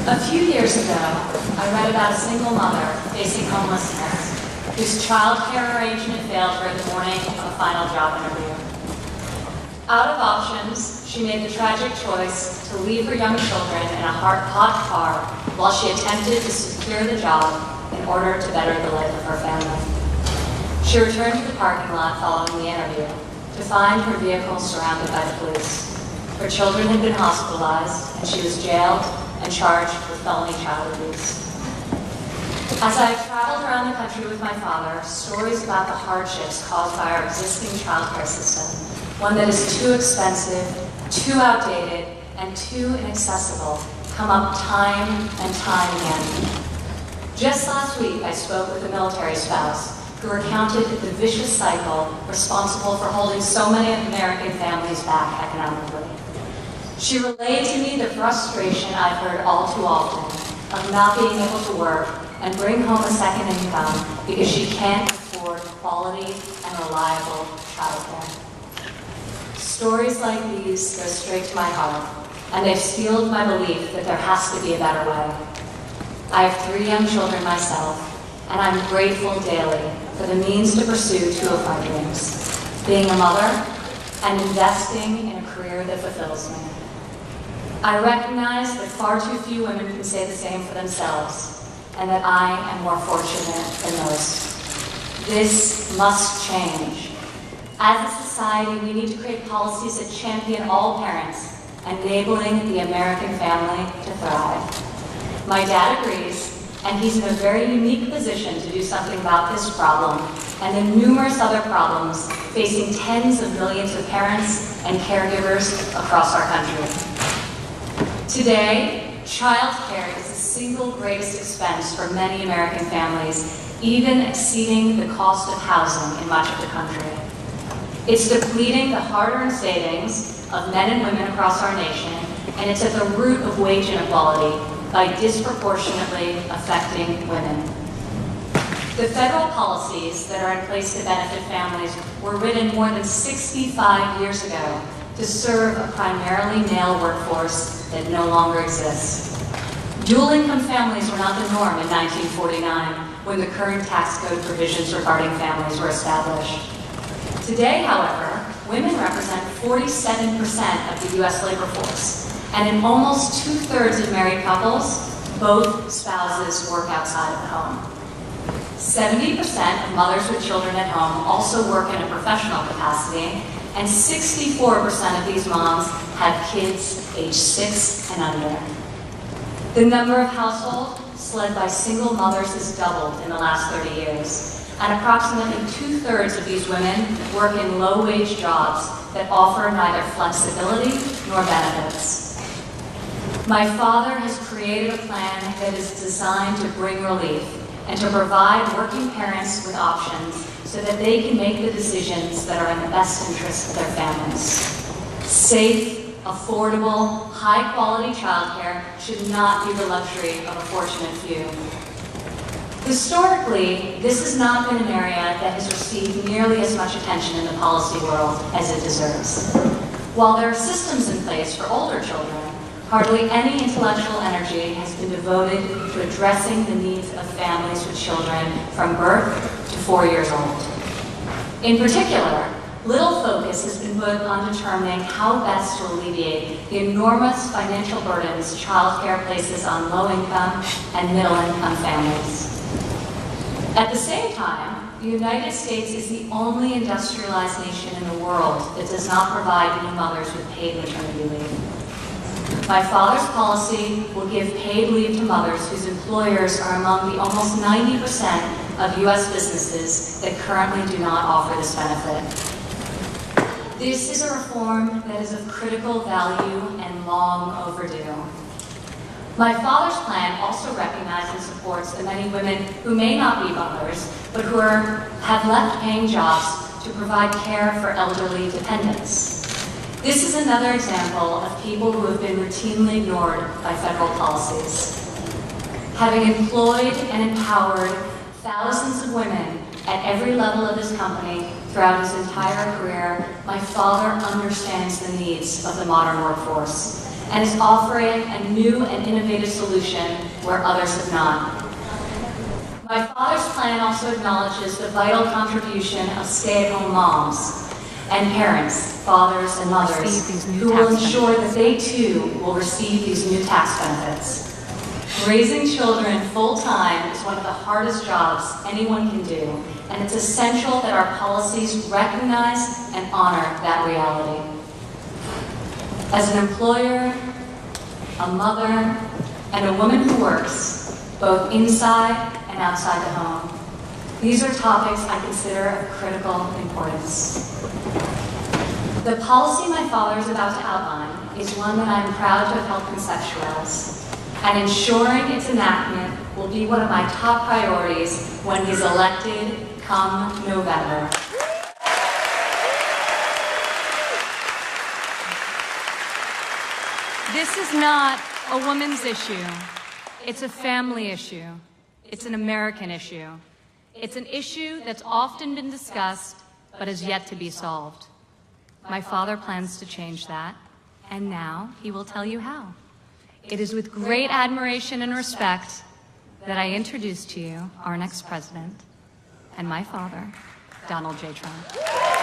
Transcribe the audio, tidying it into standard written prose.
A few years ago, I read about a single mother facing homelessness whose child care arrangement failed her the morning of a final job interview. Out of options, she made the tragic choice to leave her young children in a hot car while she attempted to secure the job in order to better the life of her family. She returned to the parking lot following the interview to find her vehicle surrounded by the police. Her children had been hospitalized, and she was jailed and charged with felony child abuse. As I traveled around the country with my father, stories about the hardships caused by our existing child care system, one that is too expensive, too outdated, and too inaccessible, come up time and time again. Just last week, I spoke with a military spouse who recounted the vicious cycle responsible for holding so many American families back economically. She relayed to me the frustration I've heard all too often of not being able to work and bring home a second income because she can't afford quality and reliable childcare. Stories like these go straight to my heart, and they've fueled my belief that there has to be a better way. I have 3 young children myself, and I'm grateful daily for the means to pursue 2 of my dreams, being a mother and investing in a career that fulfills me. I recognize that far too few women can say the same for themselves, and that I am more fortunate than most. This must change. As a society, we need to create policies that champion all parents, enabling the American family to thrive. My dad agrees, and he's in a very unique position to do something about this problem and the numerous other problems facing tens of millions of parents and caregivers across our country. Today, child care is the single greatest expense for many American families, even exceeding the cost of housing in much of the country. It's depleting the hard-earned savings of men and women across our nation, and it's at the root of wage inequality by disproportionately affecting women. The federal policies that are in place to benefit families were written more than 65 years ago to serve a primarily male workforce that no longer exists. Dual-income families were not the norm in 1949 when the current tax code provisions regarding families were established. Today, however, women represent 47% of the U.S. labor force, and in almost 2/3 of married couples, both spouses work outside of the home. 70% of mothers with children at home also work in a professional capacity, and 64% of these moms have kids aged 6 and under. The number of households led by single mothers has doubled in the last 30 years, and approximately 2/3 of these women work in low-wage jobs that offer neither flexibility nor benefits. My father has created a plan that is designed to bring relief and to provide working parents with options so that they can make the decisions that are in the best interest of their families. Safe, affordable, high-quality childcare should not be the luxury of a fortunate few. Historically, this has not been an area that has received nearly as much attention in the policy world as it deserves. While there are systems in place for older children, hardly any intellectual energy has been devoted to addressing the needs of families with children from birth to 4 years old. In particular, little focus has been put on determining how best to alleviate the enormous financial burdens childcare places on low-income and middle-income families. At the same time, the United States is the only industrialized nation in the world that does not provide new mothers with paid maternity leave. My father's policy will give paid leave to mothers whose employers are among the almost 90% of U.S. businesses that currently do not offer this benefit. This is a reform that is of critical value and long overdue. My father's plan also recognizes and supports the many women who may not be mothers, but who have left paying jobs to provide care for elderly dependents. This is another example of people who have been routinely ignored by federal policies. Having employed and empowered thousands of women at every level of his company throughout his entire career, my father understands the needs of the modern workforce. and is offering a new and innovative solution where others have not. My father's plan also acknowledges the vital contribution of stay-at-home moms and parents, fathers and mothers, who will ensure that they too will receive these new tax benefits. Raising children full-time is one of the hardest jobs anyone can do, and it's essential that our policies recognize and honor that reality. As an employer, a mother, and a woman who works, both inside and outside the home, these are topics I consider of critical importance. The policy my father is about to outline is one that I am proud to have helped conceptualize, and ensuring its enactment will be one of my top priorities when he's elected come November. This is not a woman's issue. It's a family issue. It's an American issue. It's an issue that's often been discussed, but has yet to be solved. My father plans to change that, and now he will tell you how. It is with great admiration and respect that I introduce to you our next president and my father, Donald J. Trump.